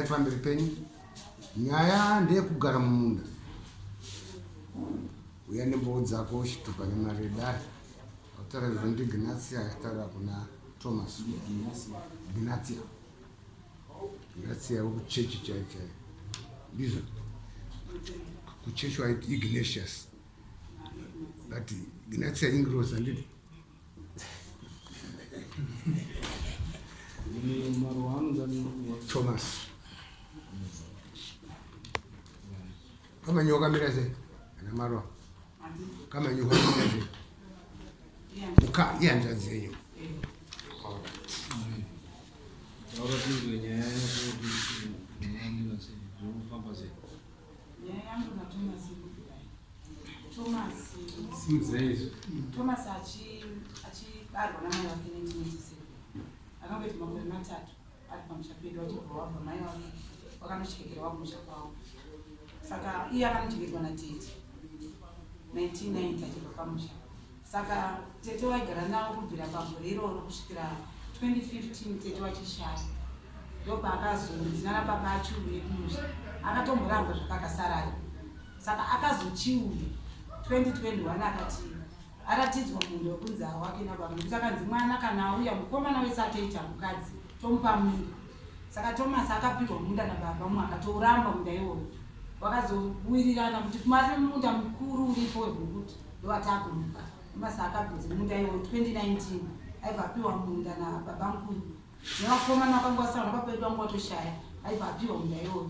pamberi penyu. Nyaya ndeyekugara mumunda. Uya nembowo dzako uchitupa nemaredari. Autaura ndiGnatia yataura kuna Thomas. Gnatia wekuchechi chaicho. Ndizvo. Kuchechi waiti Ignatius. But Gnatia Ingros andidi. Thomas. Kama nyoka mirase na maro. Kama nyoka mirase. Uka yanja zenyu. Ahora sí, doña Thomas achibarwa namai wake 1997 akangoti makore matatu ari pamuchapedu achibva wabva mai wake wakanochekera kumusha kwavo. Saka iye akanochekerwa natete 1990 achibva pamusha. Saka tete waigara nawo kubvira pagore iroro kusvikira 2015 tete wachishaya. Ndopaakazonzinana papa achiuye kumusha. Akatomboramba zvakakasarayo. Saka akazochiuye 2021 akati aratidzwa munhu wekunzi wake nababa nekuti akanzi mwana kana auya mukomana wese atoita mukadzi tomupa munda. Saka Thomas akapirwa munda nababa umwe akatoramba munda iwoyo. Wakazowirirana kuti kumari munda mukuru uripo webhukuti ndowataakumupa. Thomas akabvunza munda iwoyo 2019 aibva apiwa munda nababa mukuru. Nevakomana vakanga vasara papedu vangu vatoshaya aibva apiwa munda iwoyo.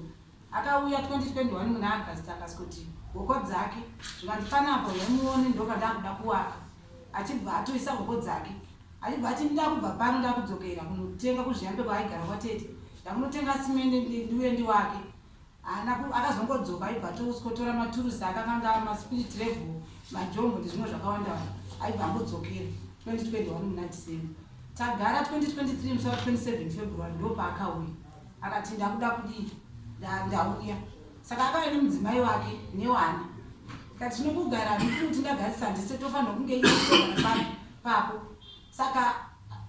Akauya 2021 muna August akasikuti hoko dzake zvingandipanapo yamuone ndokanda kuda kuwaka. Achibva atoisa hoko dzake. Achibva ati ndida kubva pano nda kudzokera kunotenga kuzviyambe kwaaigara kwatete. Ndakunotenga simende ndiuyendi wake. Akazongodzoka aibva atoskotora maturusi akanga maspirit level majombo ndezvimwe zvakawanda wanda. Aibva angodzokera 2021 muna December. Tagara 2023 musi 27 February ndopaakauya. Akati ndakuda kudii ndauya. Saka akauya nemudzimai wake newana. Kati tinokugara ndikuti ndagarisana ndise tofanira kunge iye papo. Saka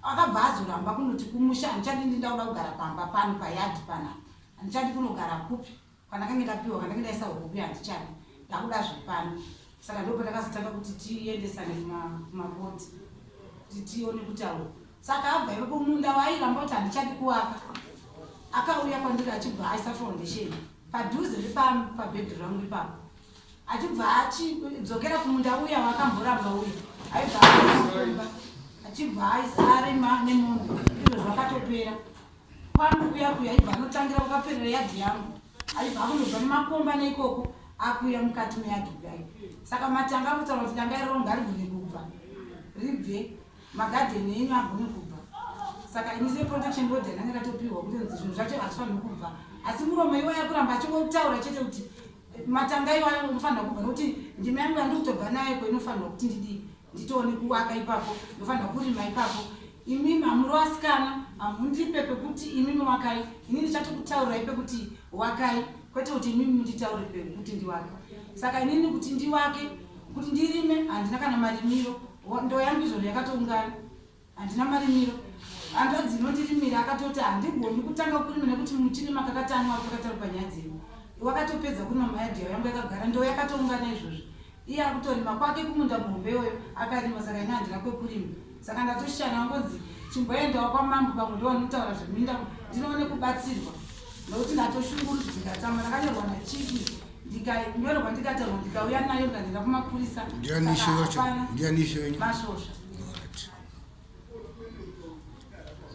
akabva azoramba kunoti kumusha ndichadi ndauda kugara pamba pano payadi pana. Ndichadi kunogara kupi. Kana kange ndapiwa kana kange ndaisa hupi handichadi. Ndakuda zvepano. Saka ndipo takazotanga kuti tiendesane kumabhodhi. Kuti tione kuti awo. Saka abva ipo munda wairamba kuti handichadi kuwaka. Akauya kwandiri achibva aisa foundation padhuze pabedroom ipapo. Achibva achidzokera kumunda uya wakamboramba uya. Aibva achibva arima nemunhu. Izvo zvakatopera. Kwamukuya aibva anotangira kukaperera yadhi yangu. Aibva kunobva nemakomba neikoko akuya mukati meyadhi kudai. Saka matanga akutaura kuti danga iroro ngarigone kubva. Ribve magadheni enyu agone kubva. Saka inise protection board yananga katopiwa kuti zvinhu zvacho hazvifaniri kubva. Asi muromo iwaya kuramba achingokutaura chete kuti matanga iwaya unofanira kubva nokuti ndimi yangu yandikutobva nayo inofanira kuti nditoone kuwaka ipapo, ndofanira kurima ipapo. Imimi hamuri vasikana, hamundipe pekuti imimi wakai. Ini ndichatokutaurirai pekuti wakai, kwete kuti imimi munditaure pekuti ndiwake. Saka inini kuti ndiwake, kuti ndirime handina kana marimiro. Ndo yangu izvo yakatoungana. Handina marimiro. Antu dzinondirimira akatoti handigoni kutanga kurima nekuti muchirima kakatani wako kakatari panyaya dzenyu. Wakatopedza kurima mayadhi yangu yakagara ndo yakatoungana izvozvo. Iye akutorima kwake kumunda muhombe iyoyo akarima saka ine handina kwekurima. Saka ndatoshana ngonzi chimboendawo kwamambo pamwe ndovanotaura zveminda ndinoone kubatsirwa. Nokuti ndatoshungurudzika tama ndakanyorwa nachiki ndikanyorwa ndikatarwa ndikauya nayo ndikaenda kumapurisa. Ndianisho Mashosha.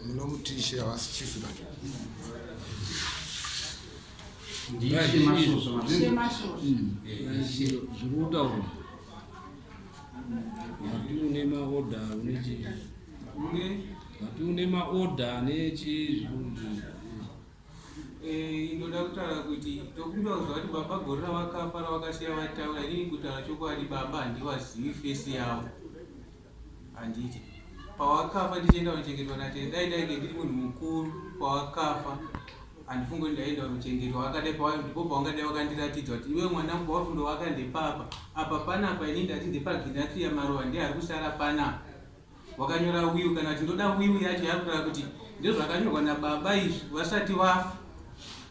Munomutisha wasichifu bani. Ndiye Mashosha. Zvuruta uno. Une maoda unechi. Une maoda nechi inoda kutaura kuti tokunda kuzwa kuti baba gore ravakafa ravakasiya vataura inini kutaura chokwadi baba handivazivi fesi yavo. Handiti pawakafa ndichienda kunochengetwa natete dai ndiri munhu mukuru pawakafa handifungi kuti ndaenda kunochengetwa wakadai ndipo pawangadai wakandiratidza kuti iwe mwanangu wafundowaka ndepapa apa panapa inini ndati ndepaginatsiya maruva ndiye ari kusara panapa. Wakanyora wiu kana kuti ndoda wiu yacho yakutaura kuti ndizvo zvakanyorwa nababa izvi vasati vafa.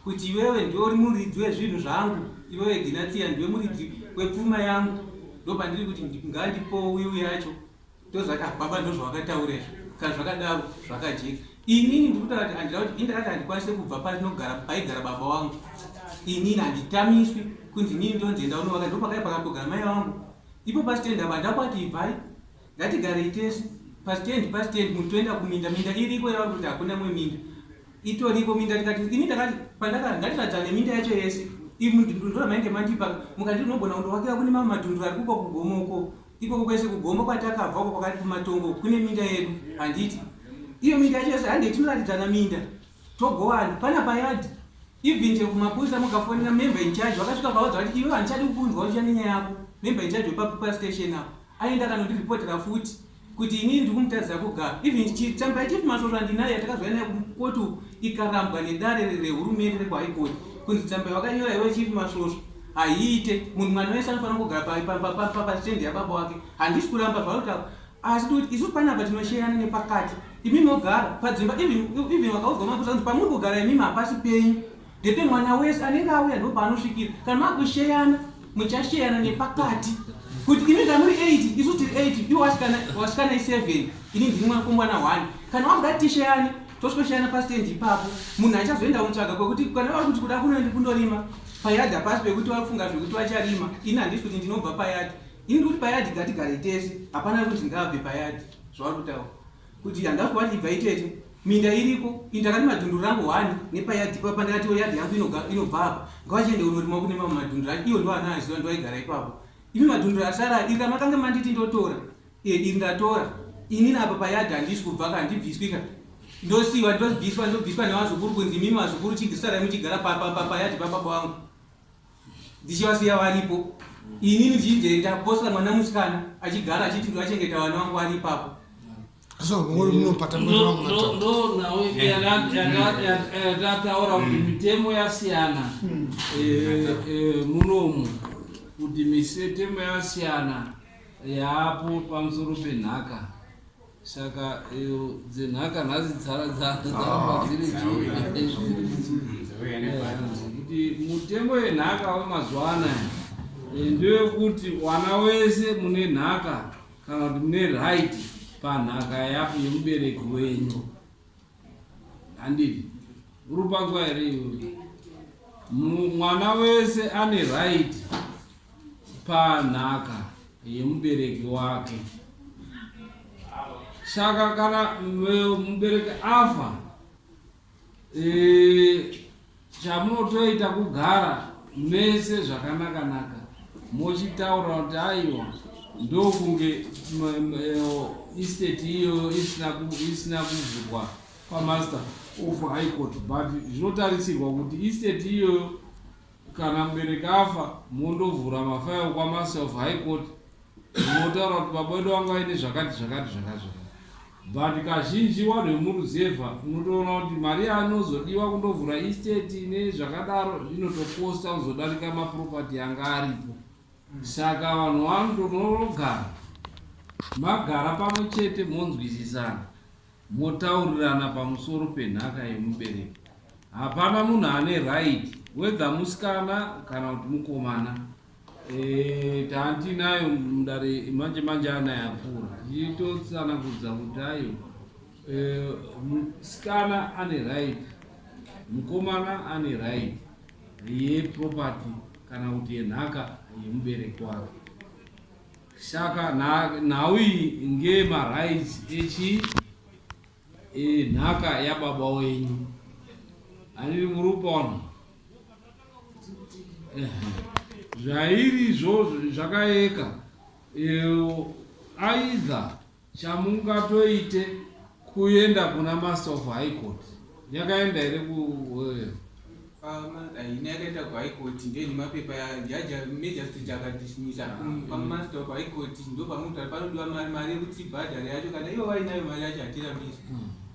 kuti iwewe ndiwe uri muridzi wezvinhu zvangu, iwewe Ginatia ndiwe muridzi wepfuma yangu, ndopandiri kuti ngandipo uyu yacho. Ndozvaka baba ndozvakataura izvo, kana zvakadaro zvakajeka. Inini ndikutaura kuti handina kuti indakati handikwanise kubva paigara baba wangu. Inini handitamiswi kunzi inini ndonzenda unovaka ndopakai pakatogara mai vangu. Ipo pasitendi apa ndakwati ibvai ngatigarei tese pasitendi mutoenda kuminda iriko yavari kuti hakuna mwe minda itoripo minda. Tikati ini ndakati pandakati ngatiradzane minda yacho yese ndora mainge mandipa mukati unogona kundovakira kune mamwe madhundu ari kuko kugomoko ikoko kwese kugomo kwatakabva uko kwakati kumatongo kune minda yedu. Handiti iyo minda yacho yese hande tinoratidzana minda togowana pana payadhi even kumapurisa mukafonera member in charge vakasvika vaudza kuti iwe handichadi kukunzwa uchiya nenyaya yako. Member in charge wepa station apo aenda kanondiripotera futi kuti inini ndikumutadzira kugara even chitsamba chief masoro andinayo yatakazova nayo kukotu ikarambwa nedare rehurumende rekwaikoti kunzi tsamba wakanyora iwe chief masoro haiite munhu mwana wese anofanira kugara pastendi yababa wake. Handisi kuramba zvanotaura asi kuti isu panapa tinosheyana nepakati imi mogara padzimba even wakaudzwa makusa kuti pamuri kugara imimi hapasi penyu ndete mwana wese anenge auya ndo paanosvikira kana makusheyana muchasheyana nepakati kuti imi kana muri 8 isu tiri 8 iwo wasikana 7 ini ndiri mwanakomana 1 kana wakuda tisheyane tosvikosheyana pastendi ipapo munhu achazoenda mutsvaga kwekuti kana vari kuti kuda kunoendi kundorima payadhi hapasi pekuti wafunga zvekuti wacharima. Ini handisi kuti ndinobva payadhi, ini ndikuti payadhi ngatigare tese hapana kuti ngabve payadhi zvavari kutaura kuti handasi kuva ndibva itete minda iriko indakati madhundu rangu 1 nepayadhi papa ndakati yadhi yangu inobva apa ngavachiende kunorima kune mamwe madhundu acho iyo ndo ana aziva ndoaigara ipapo. Imi madhundu asara iri ramakanga manditi ndotora iri ndatora inini apa payadhi handisi kubva ka handibviswika ndosiwa ndobviswa nevazukuru kunzi mimi vazukuru chisarai muchigara payadhi papaba wangu ndichivasiya varipo. Inini ndichibve ndaposa mwana musikana achigara achiti ndoachengeta vana vangu vari ipapo. So munopata ndo nawe yatataura kuti mitemo yasiyana munomu kuti mitemo yasiyana yaapo pamusoro penhaka. Saka dzenhaka nhasi dzaramba dziri kuti mutemo yenhaka wemazuva anaya ndewekuti wana wese mune nhaka kana kuti mune right panhaka yapo yemubereki wenyu. Handiti uri panguva here iyoyo mwana wese ane right panhaka yemubereki wake. Saka kana mubereki afa chamunotoita kugara mese zvakanaka mochitaura kuti aiwa ndokunge estate iyo isina kuvhurwa pamaster of high court, but zvinotarisirwa kuti estate iyo kana mubereki afa mondovhura mafairo kwamaster of high court motaura kuti baba wedu wanga aine zvakati. But kazhinji vanhu vemuruzevha unotoona kuti mari anozodiwa kundovhura estate nezvakadaro inotokosta kuzodarika maproperty anga aripo. Saka vanhu vanotonogara magara pamwe chete monzwisisana motaurirana pamusoro penhaka yemubereki. Hapana munhu ane right whether musikana kana kuti mukomana. Taantinayo mudare manje anayapfuura ichitotsanangudza kuti ayo musikana ane right mukomana ane right yeproperty kana kuti yenhaka yemubereki wake. Saka nhau iyi ngemarights nhaka yababa wenyu. Handiri murupaona zvairi zvakaeka aidha chamungatoite kuenda kuna master of high court. Yakaenda here ine yakaenda kuhigh court ndeni mapepa yaja majesty akadhisimisa pamaster of high court ndo panodiwa mari yekuti bhadhari yacho kana ivo vainayo mari yacho hatiramisa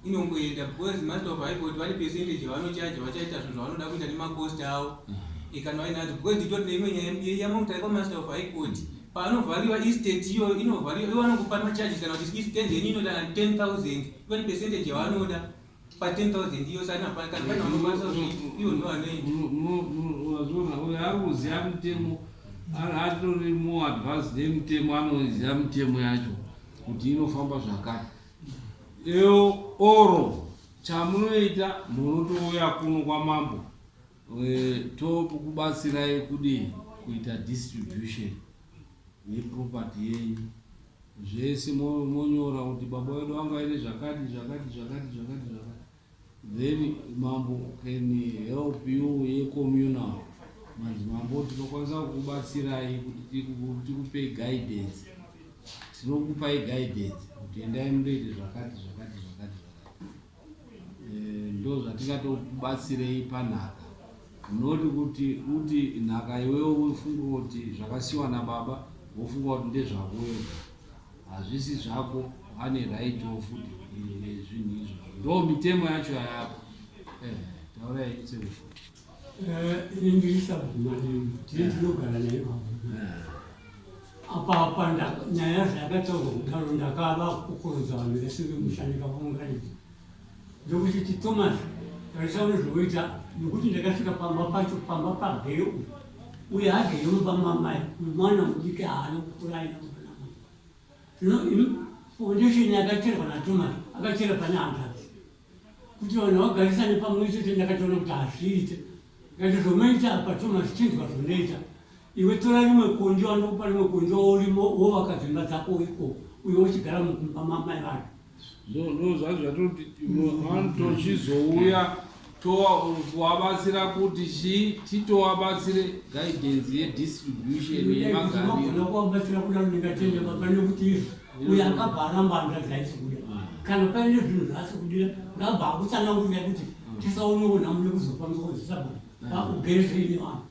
inongoenda because master of high court vane percentage vanochaja vachaita zvinhu zvavanoda kuita nemacost avo ikana vainadzo because nditori neimwe nyaya yamamutari kwamaster of high court paanovhariwa estate iyo inovhariwa ivo vanokupa macharges kana kuti estate yenyu inodana 10,000 ivane percentage yavanoda pa 10,000 iyo sana pa kana pana unokwanisa iyo ndo anoita unazona uyo ari kuziya mutemo atori muadvance nemutemo anoziya mutemo yacho kuti inofamba zvakati. Oro chamunoita munotouya kuno kwamambo tokubatsirai kudii kuita distribution yeproperty yenyu zvese monyora kuti baba wedu anga aine zvakati, then mambo can help you communal. Madzimambo tinokwanisa kukubatsirai kuti tikupei guidance, tinokupai guidance kuti endai mundoite zvakati. Ndo zvatingatokubatsirei panhaka, noti kuti nhaka iwewo ufunga kuti zvakasiyiwa nababa wofunga kuti ndezvako wewe, hazvisi zvako, ane right ofuti zvinhu izvo. Ndo mitemo yacho yapo. Taurai sefu. Ingirisa bumani tinogara nayo apa nyaya zvakataurwa kudaro ndakava kukurudzwa vanhu vese vemushandika vaunganidza ndokuti Thomas tarisaune zvoita nekuti ndakasvika pamba pageu uye hageu pamamai mwana mudiki haana kukura aina mwana mai. Zvino foundation yakacherwa naThomas akachera pane handazi kuti vanhu vagarisane pamwe chete. Ndakatoona kuti hazviite ngazvizomaita apa Thomas chinzwa zvonoita iwe tora rimwe konjo anokupa rimwe konjo wovaka dzimba dzako iko uye wochigara pamamai vanhu. Ndo zvacho zvatoti tochizouya towabatsira kuti titowabatsire guidance yedistribution yemagariro. Kuwabatsira kudaro ndingatende baba nekuti izvo uye akabva mbanda dzaisi kuda kana paine zvinhu zvaasi kudira ngabva akutsanangurira kuti tisaunewo nhamune kuzokwanisa kudzisabhuku ugerezeine vanhu.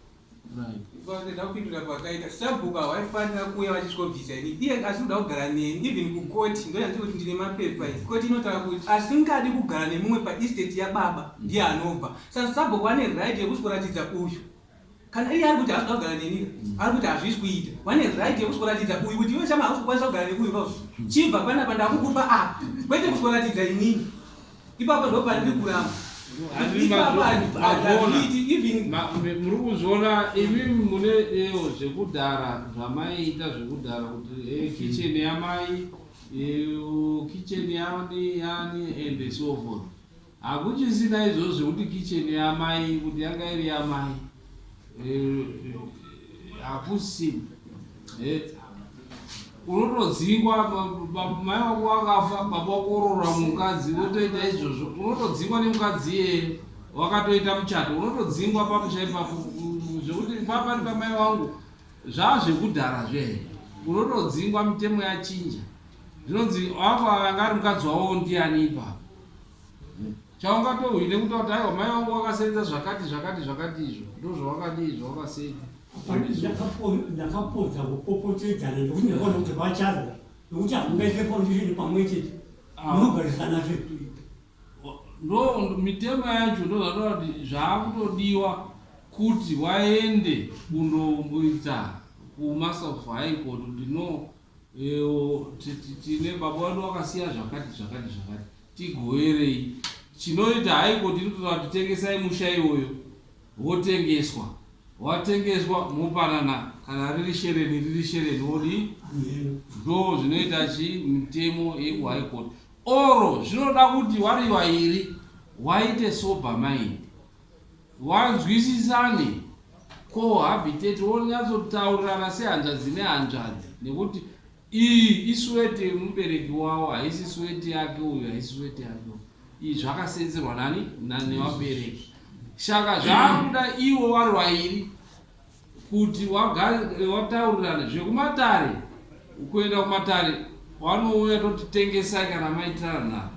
ndakupindura pakaita sabhuku hawaifanira kuuya vachitobvisa ini iye asinoda kugara neni even kukoti ndoyanzi kuti ndine mapepa izi koti inotaura kuti asingadi kugara nemumwe paestate yababa ndiye anobva saka sabhuku ane right yekutoratidza uyu kana iye ari kuti haasida kugara neni ari kuti hazvisi kuita wane right yekutoratidza uyu kuti iwe chama hausi kukwanisa kugara neuyu pauyu chibva panapa ndakukupa apa kwete kutoratidza inini ipapo ndo pandiri kuramba. Muri kuzona imi mune zvekudhara zvamaiita zvekudhara kuti kitchen yamai kitchen yani and so forth. Hakuchisina izvozvo kuti kitchen yamai kuti yanga iri yamai hakusina. Unotodzingwa mai wako wakafa baba wako orora mukadzi wotoita izvozvo unotodzingwa nemukadzi yeye wakatoita muchato unotodzingwa pamusha ipapo zvekuti papa ndi pamai wangu zvazvekudhara zvehe unotodzingwa mitemo yachinja zvinonzi apa anga ari mukadzi wawo ndiani ipapo chaungatohwine kutaura kuti aiwa mai wangu wakasenza zvakati izvo ndozvawakadii zvawakasenza. Ndakapodza kupopotedzana nekuti ndakaona kuti vacharwa nokuti hamungaise foundation pamwe chete munogarisana zvekuita. Ndo mitemo yacho ndozvatoa kuti zvaakutodiwa kuti waende kunomboita kumaster of high court kuti no tine baba wedu wakasiya zvakati tigoverei. Chinoita high court inotoda kuti tengesai musha iwoyo wotengeswa watengeswa mopanana kana riri shereni wodi ndo zvinoita mitemo yekuhigh court. Oro zvinoda kuti vari vairi waite sober mind wanzwisisane cohabitate wonyatsotaurana sehanzvadzi nehanzvadzi nekuti iyi iswete yemubereki wawo haisi swete yake uyu haisi swete yake iyi zvakasenzerwa nani nevabereki. Shaka zvaakuda ivo vari vairi kuti wataurirana zvekumatare kuenda kumatare vanouya toti tengesai kana maitirana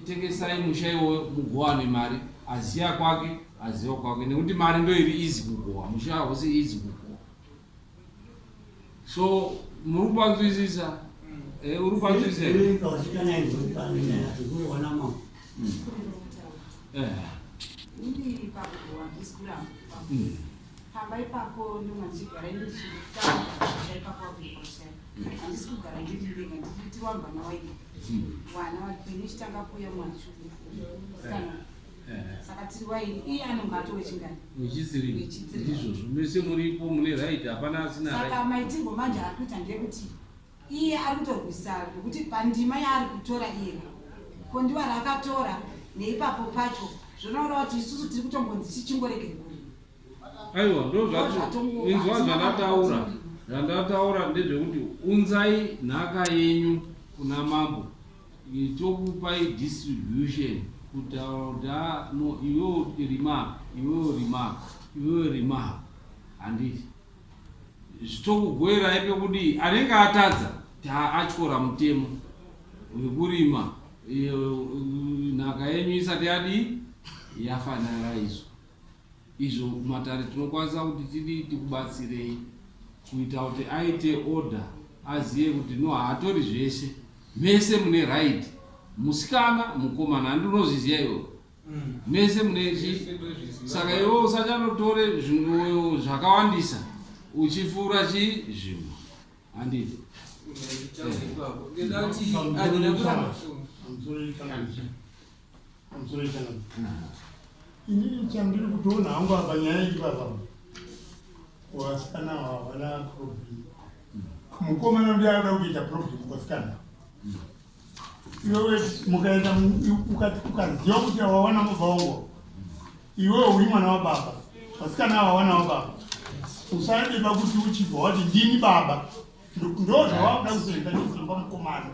tengesai musha iwoyo mugowane mari aziya kwake aziwa kwake nekuti mari ndo iri izi kugowa musha hausi izi kugowa. So muri kupanzwisisa uri kupanzwisisa pamba ipapo ndimadzigara ndichitaura ipapo wakuipausai handisi kugara ndiridenga nditi wambana waidi wana wapenyu chitanga kuya mwachusikana saka tiri waidi iye anonga atowechingani wechitsiri ndizvozvo mese muripo mune right hapana asina saka maitirwo manje ari kuita ndeyekuti iye ari kutorwisana nekuti pandima yaari kutora iye ko ndiwa raakatora neipapo pacho zvinoona kuti isusu tiri kutongonzi tichingorege aiwa ndozvainzwa zvandataura ndezvekuti unzai nhaka yenyu kuna mambo tokupai distribution kutaura no iwewo remark handiti zvitokugoerai pekuti anenge atadza atyora mutemo wekurima nhaka yenyu isati yadi yafanara izvo matare tinokwanisa kuti tidi tikubatsirei kuita kuti aite order azive kuti no haatori zvese mese mune right musikana mukomana handinozviziva iwo mese mune saka iwo usachanotore zvinhu zvakawandisa uchipfuura zvimwe handiti ini chandiri kutoona hangu apa nyaya iri papa wasikana havana problem mukomana ndi anoda kuita problem kwasikana iwewe mukaenda ukaziva kuti wawana mubva wangu iwewe uri mwana wababa vasikana avawana wababa usadeba kuti uchibva wati ndini baba ndo zvawauda kuzoenda nesimba mukomana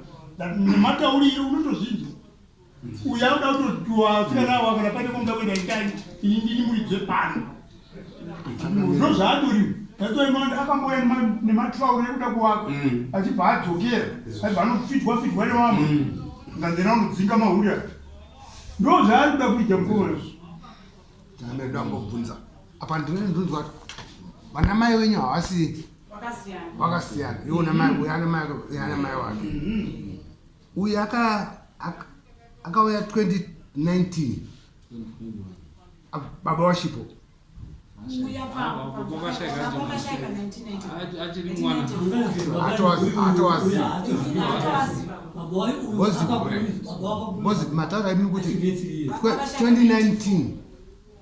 nematauriro unotozvinzwa uya uda kutotua vasikana ava kana pane komuda kuenda ikani ini ndini muridze pano ndo zvaaduriwa natoimanda akamboya nematrauro ekuda kuvaka achibva adzokera aibva anofitwa nevamwe nganzena unodzinga mahuri ati ndo zvaari kuda kuita mukomana tamedu ambobvunza apa ndinenge ndinzwa vana mai wenyu havasi vakasiyana iwo ana mai wake uyu akauya 2019 baba washipo bozi mataura imi kuti 2019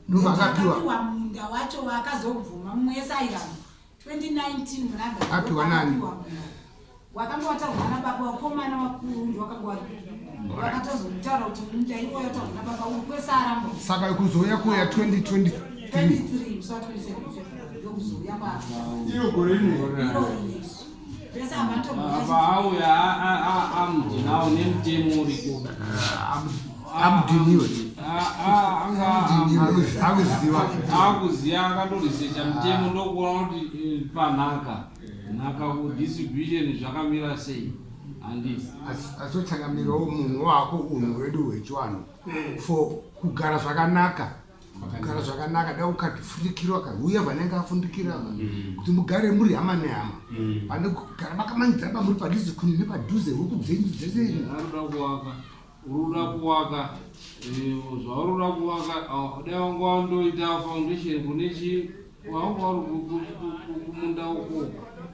ndo akapiwa munda wacho wakazobvuma mumwe yesairama 2019 munanga apiwa nani wakanga wataurwa nababa wakomana wakuru ndo wakanga wakatozotaura kuti munda iwoyo wataurwa nababa uyu kwesarambo saka kuzoya kuya 2023 msa 27 ndokuzoya iyo gorini pesa abantomba apa auya amudinawo nemutemo uriko amudiniwe akuziva akandorisecha mutemo ndokuona kuti panhaka kudistribution zvakamira sei handisi azotsangamirawo munhu wako unhu wedu hwechivanhu for kugara zvakanaka da ukafundikirwa kauya vanenge afundikira kuti mugare muri hama nehama pane kugara makamanidzaba muri padhuze kuni nepadhuze huku dzenyu dzese uruda kuwaka zvaurida kuwaka dai wanga wandoita foundation kunechi wanga uri kumunda uko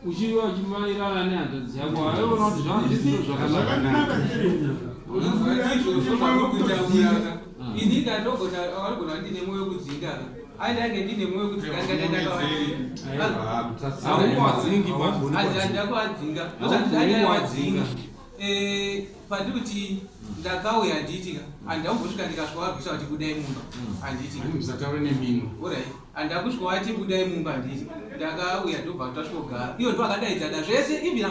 uchiva uchimairana nehanzvadzi yako aiona kuti zvazviziro zvakanaka ini ndandogona arigona ndine mwoyo wekudzinga aindange ndine mwoyo wekudzinga ndakuwadzinga ndakwadzinga pandiri kuti ndakauya ndiitika handambosvika ndikasvika wabvisa kuti budai mumba handiitika handakusvika wati budai mumba handiti ndakauya ndobva tasvogara iyo ndo akadaidzana zvese even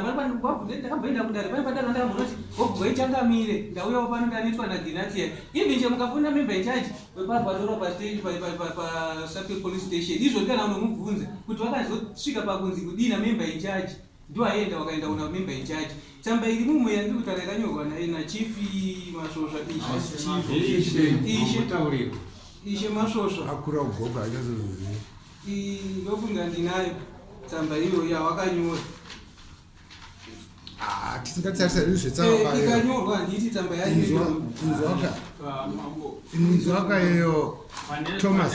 ndakambenda kudare pane padana ndakambonoti ogweichangamire ndauyawo pano ndanitwa naDinatia even chemukafunda member incharge wepadoropa stage pasapel police station izvo ndikana unomubvunza kuti wakazosvika pakunzi kudina member incharge ndo aenda wakaenda kuna member incharge tsamba iri mumwe yandiri kutaura yakanyorwa nachief masvosva ishe masvosva akura kugoga achazoziva ndofunga ndinayo tsamba iyoyo yawakanyora tisingatarisa zvetsakanyorwa handiti tsamba yayo inzwaka yeyo Thomas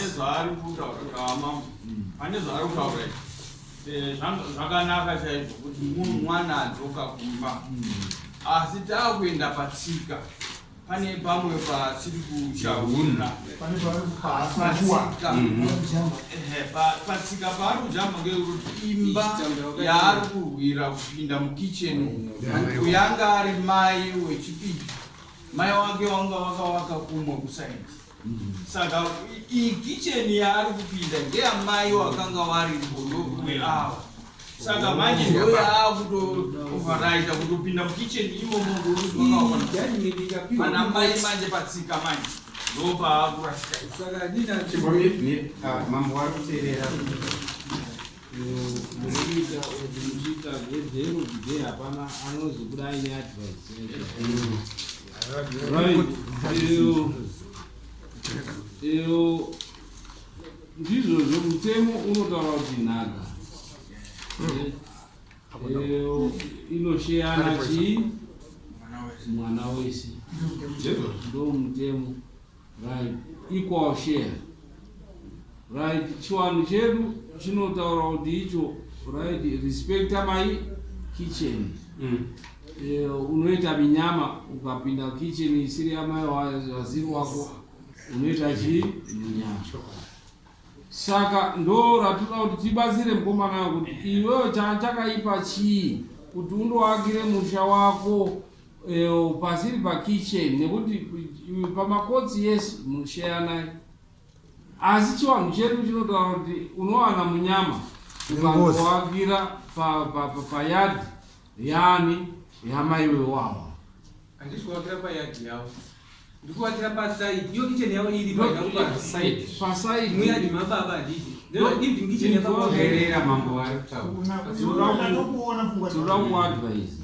pane zvari kutaura zvakanaka chaizvo kuti mwana adzoka kumba asi taakuenda patsika pane pamwe pasiri kuchauna patsika paari kujamba ngekuti imba yaari kurwira kupinda mukicheni kuyanga ari mai wechipiri mai wake wanga wakawaka kumwe kusaidi saka ikicheni yaari kupinda ngeyamai wakanga vari rubodo rweava saka manje ndo yaakutovaraita kutopinda mukicheni imomo kana mai manje patsika manje ndo paakurasika saka dina mambo wari kuteerera muchiita zvedhero today hapana anozobuda aine advice ndizvozvo mutemo unotaura kuti nhaka inosheyana chii mwana wese ndo mutemo right equal share right chiwanhu chedu chinotaura kuti icho right respecta mai kitchen unoita minyama ukapinda kitchen isiri yamai waziri wako unoita chii minyama saka ndo ratoda kuti tibatsire mukomana kuti iwewo chakaipa chii kuti undoakire musha wako pasiri pakitchen nekuti pamakotsi yesi munosheyanai asi chiwanhu chedu chinotaura kuti unowana munyama ukandoakira payadhi yani yamai wewawa handisi kuakira payadhi yavo ndikuakira pasaidi iyo kicheni yavo iri pasaidi muyadhi mababa handiti erera mambo wari toda kuadvise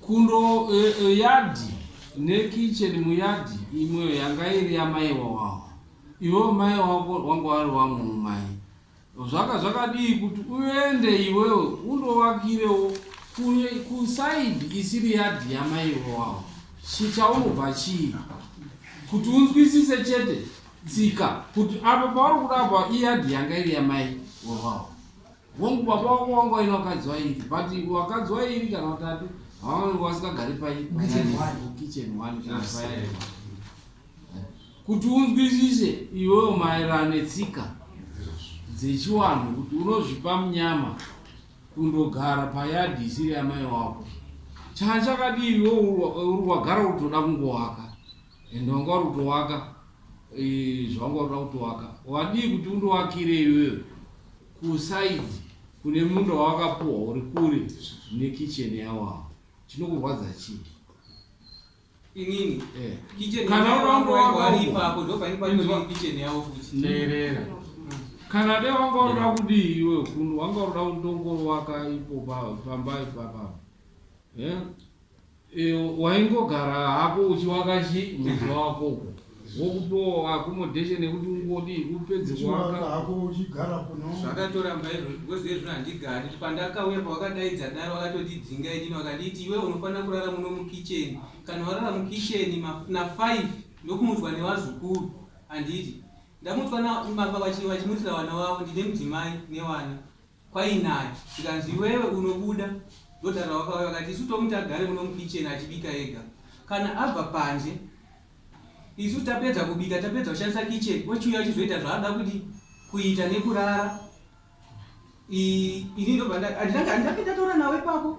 kundo yadhi nekicheni muyadhi imweyo yanga iri yamai wawawa iwewo mai wako wanga wari wamwe mumai zvakadii kuti uende iwewe undovakirewo kusaidi isiri yadhi yamai wawawa chichaunobva chii kuti unzwisise chete tsika kuti apa pauri kudabva iyadhi yanga iri yamai wawawa wangu baba wako wanga waina wakadzi wairi but wakadzi wairi kana utatu havanenge vasikagari pakicheni one kana payadhi kuti unzwisise iwewo maererano netsika dzechiwanhu kuti unozvipa munyama kundogara payadhi isiri yamai wako chakadii iwewo uri wagara kutoda kungowaka ende wanga uri kutowaka zvawanga urida kutowaka wadii kuti undowakire iwewe kusaidi kune munda wawakapuhwa uri kure nekicheni yawawo chinokurwadza chii inini kana udaungowaripapo ndopainipaaa kicheni yavo futi teerera kana de wanga uda kudii iwe kunhu wanga uda kundongowaka ipo pambai papa waingogara hako uchiwaka chi mudzi wakoko wokutoa accommodation yekuti ungodi upedze kuwaka zvakatoramba izvozvo handigari pandakauya pawakadaidza daro wakatodidzinga idini wakanditi iwe unofanira kurara muno mukicheni kana warara mukicheni na5 ndokumudzwa nevazukuru handiti ndamutswa vachimutira vana vavo ndine mudzimai newana kwainaye ikanzi iwewe unobuda ndodhara wakauya wakati isu tomuti agare muno mukicheni achibika ega kana abva panze isu tapedza kubika tapedza kushandisa kicheni ochiuya achizoita zvaada kuti kuita nekurara ini ndopandakitatora nawe papo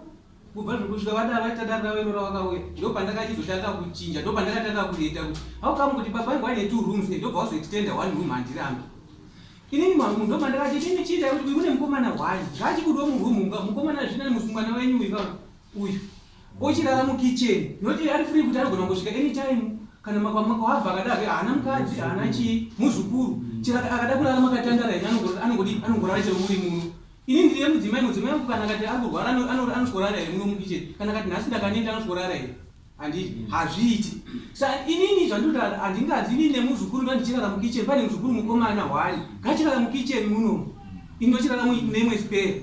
kubva zvokusvika vadava tadaravero wakauya ndopandakachizoshanda kuchinja ndopandakatanga kuita kuti haukamu kuti baba yangu aine 2 rooms ndobva wazoititenda 1 room handirambi inini mamu ndopandakati inini chiita kuti kune mukomana 1 zvachikudiwo murumu mukomana zvina musungwana wenyu ikao uyu ochirara mukicheni noti ari free kuti anogona kungosvika anytime kana makwabva akadai haana mukadzi haana chii muzukuru akada kurara makatandara ine anongorara chero muri muno ini ndine mudzimai wangu kana kati arikurwara anosvorara here muno mukicheni kana kati nhasi ndakanenda anosvorara here handiti hazviiti sa inini zvandodara handingadzi ine muzukuru ndandichirara mukicheni pane muzukuru mukomana 1 ngachirara mukicheni muno indochirara nemwe spare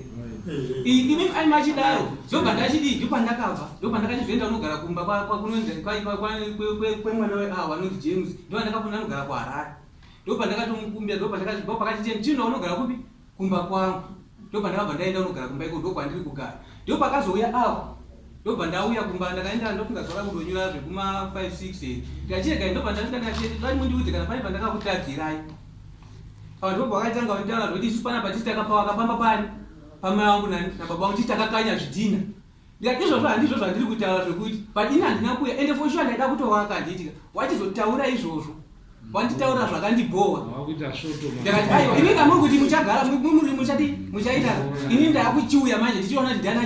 ini ai machidaro ndobva ndachidii ndopandakabva ndopandakachizoenda unogara kumba kwemwana weawa anonzi James ndopandakafuna anogara kuHarare ndopandakatomukumbira ndopakachiteni chino unogara kupi kumba kwangu ndobva ndakabva ndaenda unogara kumba iko ndokwandiri kugara ndipo pakazouya avo ndobva ndauya kumba ndakaenda ndosvika zora kundonyora zvekuma 5-6 ndikachirega ndobva ndasvika ndikati vati mundiudze kana pane pandakakutadzirai ndobva vakatanga kunditaura zvekuti isu panapa tisi takapawa akapamba pani pamai vangu nababa vangu tisi takakanya zvidhina ndikati izvozvo handizvo zvandiri kutaura zvekuti padini handina kuya ende foshuwa ndaida kutovaka ndiitika wachizotaura izvozvo wanditaura zvakandibhowa ndakati aiwa ini kamuri kuti muchagara muchaita ini ndakuchiuya manje ndichiona kuti ndani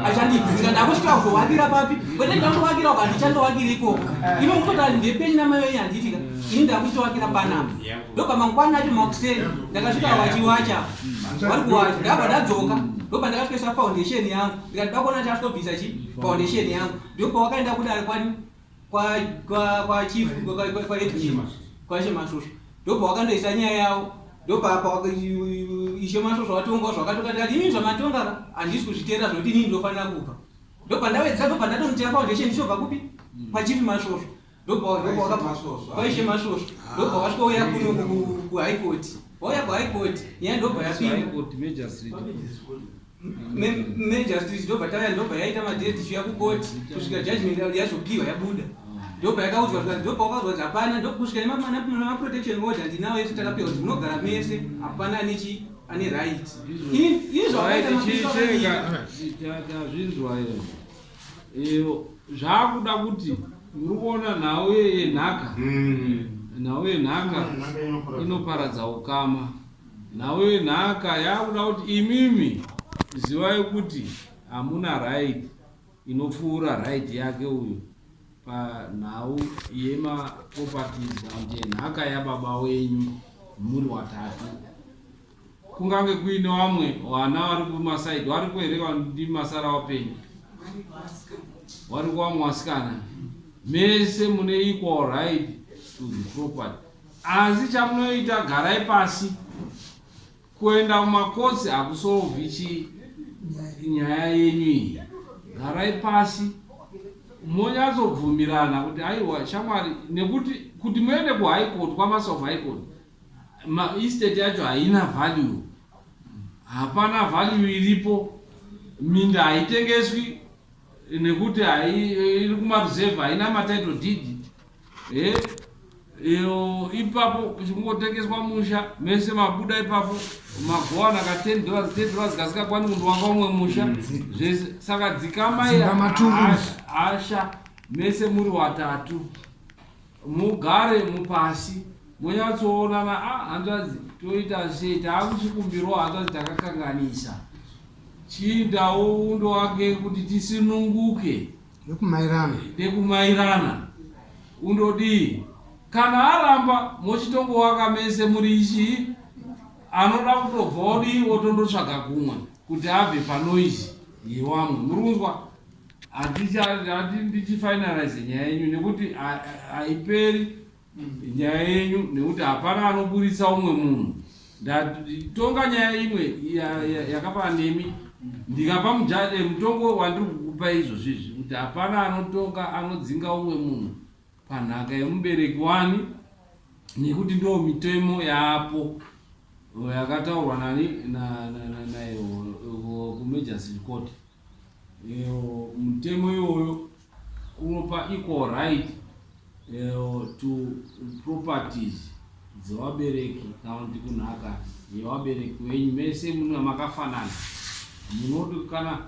achandibvunza ndakusvika kuzovakira papi kwete ndandovakira uka ndichandovakira ikoko ino mutotari ndepenyu namai wenyu handiitika ini ndakuchitovakira panapa ndobva mangwana acho makuseni ndakasvika vachiwacha vari kuwacha ndabva ndadzoka ndobva ndakasvikaisa foundation yangu ndikati bakona chasitobvisa foundation yangu ndobva wakaenda kudari kwani kwa chief kwashe masvosvo ndobva wakandoisa nyaya yavo ndobva apa ishe masvosvo vatongawo zvakatokatikati inini zvamatonga handisi kuzviteera zvokuti inini ndofanira kubva ndobva ndawedza ndobva ndatonitira foundation ndichobva kupi kwachief masvosvo kwaishe masvosvo ndobva wasvika uya kuno kuhigh court wauya kuhigh court nyaya ndobva major street ndobva tauya ndobva yaita madhiri tichiuya kukoti kusvika judgment yazopiwa yabuda ndobva yakaudzwa ndobva wakazwa kuti hapana ndokusvika nemaprotection order ndinawo yese takapiwa kuti munogara mese hapana ane right tazvinzwa iyo zvakuda kuti muri kuona nhau yenhaka nhau yenhaka inoparadza ukama. Nhau yenhaka yakuda kuti imimi zivai kuti hamuna right inopfuura right yake uyu panhau yemaproperties anje nhaka yababa wenyu muri watatu. Kungange kuine vamwe vana vari kumasaidi vari kuerekwa ndi masara wapenyu vari kuvamwe vasikana mese mune equal right to the property. Asi chamunoita garai pasi kuenda kumakotsi hakusolvhi nyaya yenyu iyi. Garai pasi monyatsobvumirana kuti aiwa shamwari nekuti kuti muende kuhigh court kwamasa of high court estate yacho haina value, hapana value iripo, minda haitengeswi nekuti iri kumareserve haina matitle deed. Ipapo kungotengeswa musha mese mabuda ipapo magowana ka $10 kasikakwani munhu wanga umwe musha zvese. Saka dzikamai asha mese muri watatu mugare mupasi munyatsoonana hanzvadzi toita sei taakuchikumbirwa hanzvadzi takakanganisa chiindawo undo wake kuti tisinunguke nekumairana undodii. Kana aramba mochitongowaka mese muri ichi anoda kutobva odi otondotsvaga kumwe kuti abve panoizi yewamwe. Muri kunzwa hati ndichifinalize nyaya yenyu nekuti haiperi nyaya yenyu nekuti hapana anoburitsa umwe munhu. Ndatonga nyaya imwe yakapa nemi ndikapa mutongo wandiri kukupa izvozvizvi kuti hapana anotonga anodzinga umwe munhu panhaka yemubereki wani nekuti ndo mitemo yaapo yakataurwa nani kumagistrate court. Mutemo iyoyo unopa equal right to properties dzevabereki kana kuti kunhaka yevabereki wenyu mese mune makafanana. Munoti kana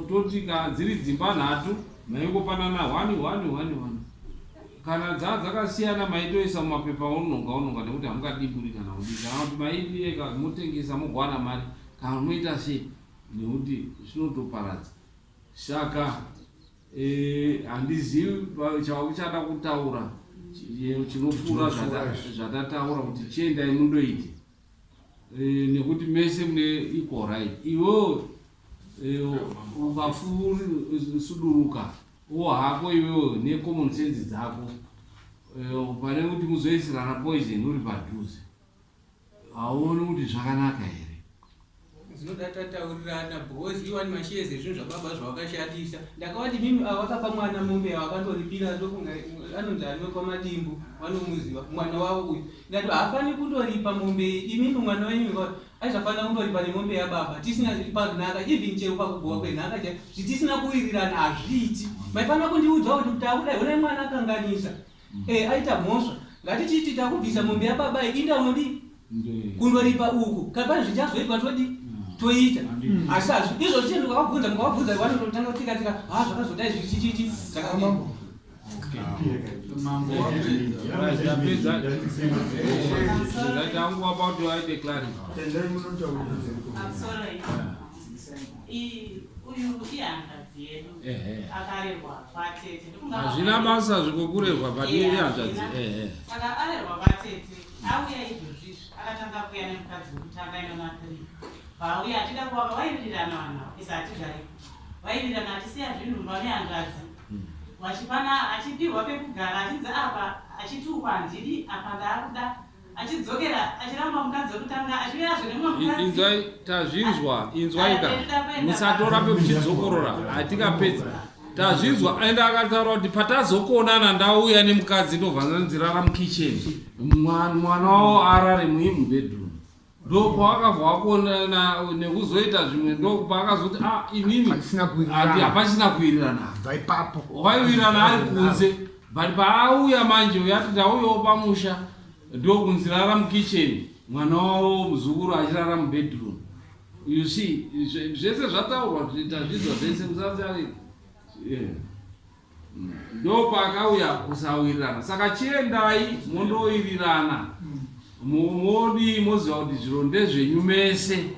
toti kana dziri dzimba nhatu maingopanana 1 kana dzakasiyana maitoisa mumapepa unonga nekuti hamungadimburi kana kudii kana kuti maidiyeka motengesa mogwana mari kana moita sei nekuti zvinotoparadza. Saka handizivi chavakuchada kutaura chinopfuura zvatataura kuti chiendai mundoite nekuti mese mune equal right. Iwewo ukasuduruka hako iwewo necommon sense dzako pane kuti muzoisirana poison uri padhuze hauoni kuti zvakanaka here. tinoda tataurirana because iwani mashezi zvinhu zvababa zvawakashatisa ndakavati mimi awakapa mwana mombe awakandoripira ndokunga anonzi anokwa madimbu vanomuziva mwana wavo uyu ndati hafani kundoripa mombe imimi mwana wenyu aizafanira kundoripa nemombe yababa tisina pakunaka even chero pakugowa kwenhaka chai zvitisina kuwirirana hazviiti maifanira kundiudza kuti takudai une mwana akanganisa aita mhosva ngatichiti takubvisa mombe yababa inda unodi kundoripa uku kapani zvichazoitwa todi toita asi izvo chii mukavabvunza vanototanga kutsika zvakazodai zvichichichi hazvina basa zvikokurerwa padii hanzvadzi saka arerwa vatete auya izvozvizvi akatanga kuya nemukadzi wekutanga inomakrika vauya atida kuvaka vaivirirana vanavo isa hatigari vaivirirana achisiya zvinhu vanehanzvadzi vachipana achipirwa pekugara achidzi apa achitukwa ndiri apa ndaakuda achidzokera achiramba mukadzi wekutanga achiuyazve inzwai tazvinzwa inzwaika musatorambe muchidzokorora hatikapedza tazvinzwa ende akataura kuti patazokonana ndauya nemukadzi ndobva nzirara mukicheni mwana wavo arare mubedroom ndo pawakabva wakonana nekuzoita zvimwe ndo paakazoti inini hapachina kuwirirana waiwirirana ari kunze but paauya manje uyati ndauyawo pamusha ndo kunzirara mukicheni mwana wavo muzukuru achirara mubedroom you see zvese zvataurwa tazvinzwa zvese musazarika ndo paakauya kusawirirana saka chiendai mondowirirana modi moziva kuti zviro ndezvenyu mese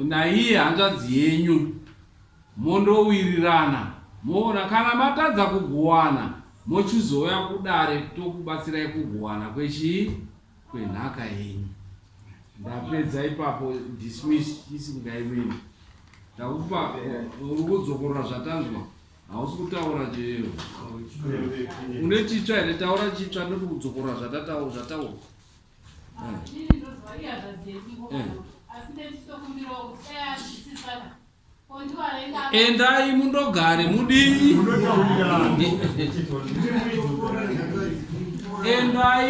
naiye hanzvadzi yenyu mondowirirana moona kana matadza kugowana mochizoya kudare tokubatsirai kugowana kwenhaka yenyu ndapedza ipapo dismiss isingaimeni ndakupa uri kudzokorora zvatanzwa hausi kutaura chero une chitsva here taura chitsva noti kudzokorora zvataura endai mundogare mudii endai